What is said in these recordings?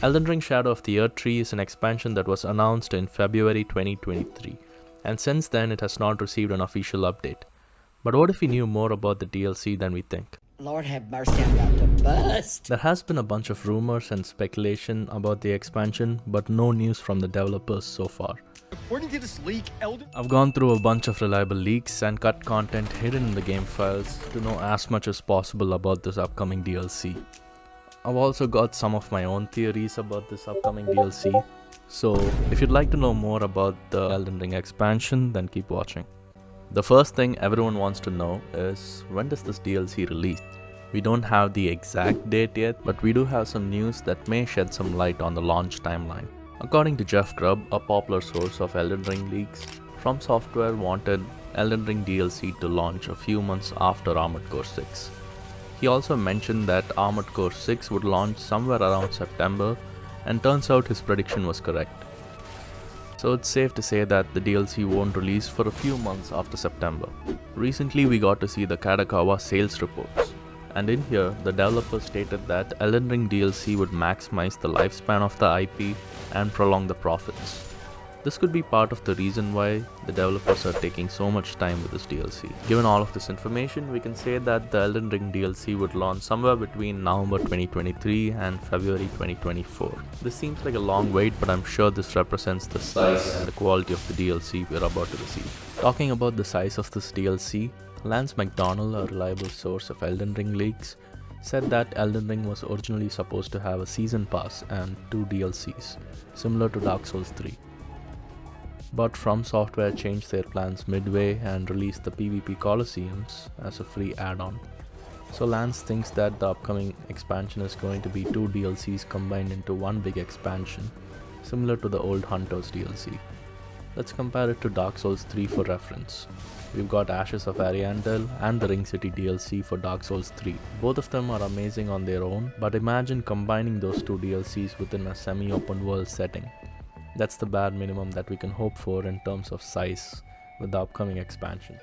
Elden Ring Shadow of the Earth Tree is an expansion that was announced in February 2023, and since then it has not received an official update. But what if we knew more about the DLC than we think? Lord have mercy, I'm about to burst. There has been a bunch of rumors and speculation about the expansion, but no news from the developers so far. According to this leak, I've gone through a bunch of reliable leaks and cut content hidden in the game files to know as much as possible about this upcoming DLC. I've also got some of my own theories about this upcoming DLC, so if you'd like to know more about the Elden Ring expansion, then keep watching. The first thing everyone wants to know is, when does this DLC release? We don't have the exact date yet, but we do have some news that may shed some light on the launch timeline. According to Jeff Grubb, a popular source of Elden Ring leaks, From Software wanted Elden Ring DLC to launch a few months after Armored Core 6. He also mentioned that Armored Core 6 would launch somewhere around September, and turns out his prediction was correct. So it's safe to say that the DLC won't release for a few months after September. Recently we got to see the Kadakawa sales reports, and in here the developers stated that Elden Ring DLC would maximize the lifespan of the IP and prolong the profits. This could be part of the reason why the developers are taking so much time with this DLC. Given all of this information, we can say that the Elden Ring DLC would launch somewhere between November 2023 and February 2024. This seems like a long wait, but I'm sure this represents the size and the quality of the DLC we're about to receive. Talking about the size of this DLC, Lance McDonnell, a reliable source of Elden Ring leaks, said that Elden Ring was originally supposed to have a season pass and 2 DLCs, similar to Dark Souls 3. But From Software changed their plans midway and released the PvP Colosseums as a free add-on. So Lance thinks that the upcoming expansion is going to be 2 DLCs combined into one big expansion, similar to the old Hunters DLC. Let's compare it to Dark Souls 3 for reference. We've got Ashes of Ariandel and the Ring City DLC for Dark Souls 3. Both of them are amazing on their own, but imagine combining those 2 DLCs within a semi-open world setting. That's the bare minimum that we can hope for in terms of size with the upcoming expansion.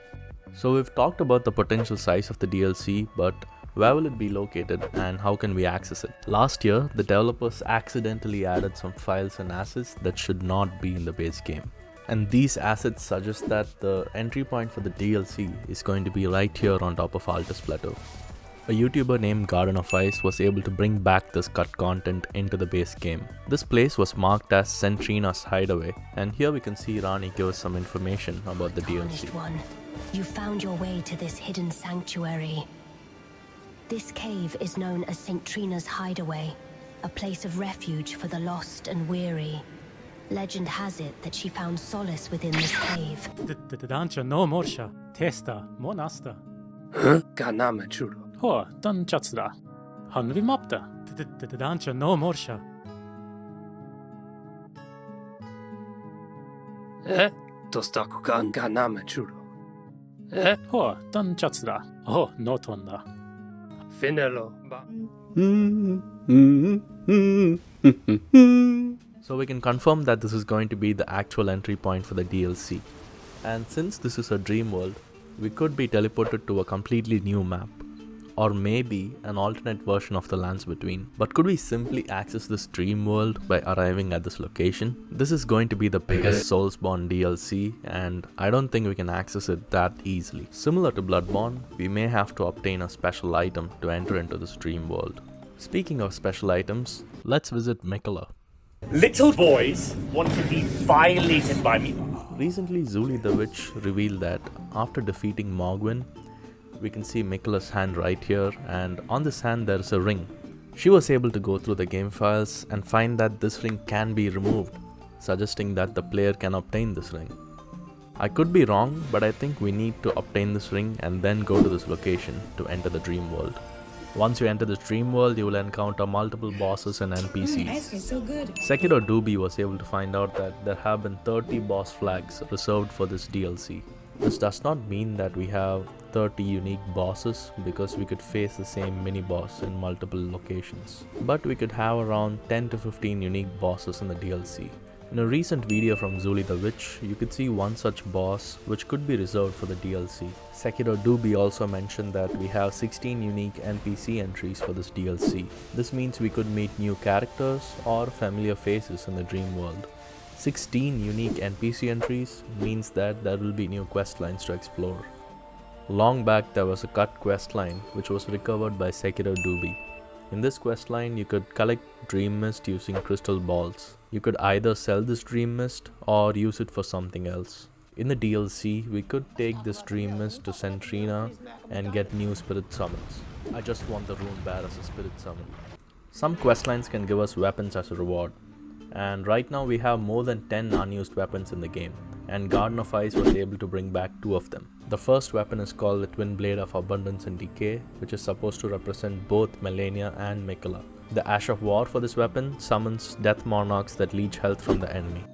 So we've talked about the potential size of the DLC, but where will it be located and how can we access it? Last year, the developers accidentally added some files and assets that should not be in the base game. And these assets suggest that the entry point for the DLC is going to be right here on top of Altus Plateau. A YouTuber named Garden of Ice was able to bring back this cut content into the base game. This place was marked as Centrina's hideaway, and here we can see Rani give us some information about the DLC. One, you found your way to this hidden sanctuary. This cave is known as St. Trina's hideaway, a place of refuge for the lost and weary. Legend has it that she found solace within this cave. Dancha no morsha, testa, monasta. Ganama churo. Ho, dan chatsra. Han vi mapta. Dancha no morsha. Tostakukan ganama churo. Ho, dan chatsra. Oh, no tonda. Finelo ba. So we can confirm that this is going to be the actual entry point for the DLC. And since this is a dream world, we could be teleported to a completely new map, or maybe an alternate version of the lands between. But could we simply access this dream world by arriving at this location? This is going to be the biggest Soulsborne DLC, and I don't think we can access it that easily. Similar to Bloodborne, we may have to obtain a special item to enter into this dream world. Speaking of special items, let's visit Mikula. Little boys want to be violated by me. Recently, Zulie the Witch revealed that after defeating Morgwyn, we can see Mikula's hand right here, and on this hand there is a ring. She was able to go through the game files and find that this ring can be removed, suggesting that the player can obtain this ring. I could be wrong, but I think we need to obtain this ring and then go to this location to enter the dream world. Once you enter this dream world, you will encounter multiple bosses and NPCs. So good. Sekiro Dubi was able to find out that there have been 30 boss flags reserved for this DLC. This does not mean that we have 30 unique bosses, because we could face the same mini boss in multiple locations. But we could have around 10 to 15 unique bosses in the DLC, In a recent video from Zulie the Witch, you could see one such boss which could be reserved for the DLC. Sekiro Dubi also mentioned that we have 16 unique NPC entries for this DLC. This means we could meet new characters or familiar faces in the dream world. 16 unique NPC entries means that there will be new questlines to explore. Long back there was a cut questline which was recovered by Sekiro Dubi. In this questline you could collect dream mist using crystal balls. You could either sell this dream mist or use it for something else. In the DLC, we could take this dream mist to Centrina and get new spirit summons. I just want the rune bear as a spirit summon. Some questlines can give us weapons as a reward. And right now we have more than 10 unused weapons in the game. And Garden of Ice was able to bring back 2 of them. The first weapon is called the Twin Blade of Abundance and Decay, which is supposed to represent both Melania and Miquella. The Ash of War for this weapon summons death monarchs that leech health from the enemy.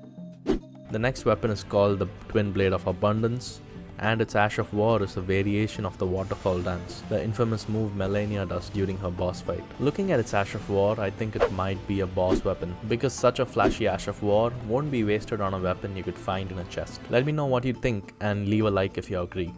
The next weapon is called the Twin Blade of Abundance, and its Ash of War is a variation of the waterfall dance, the infamous move Melania does during her boss fight. Looking at its Ash of War, I think it might be a boss weapon, because such a flashy Ash of War won't be wasted on a weapon you could find in a chest. Let me know what you think and leave a like if you agree.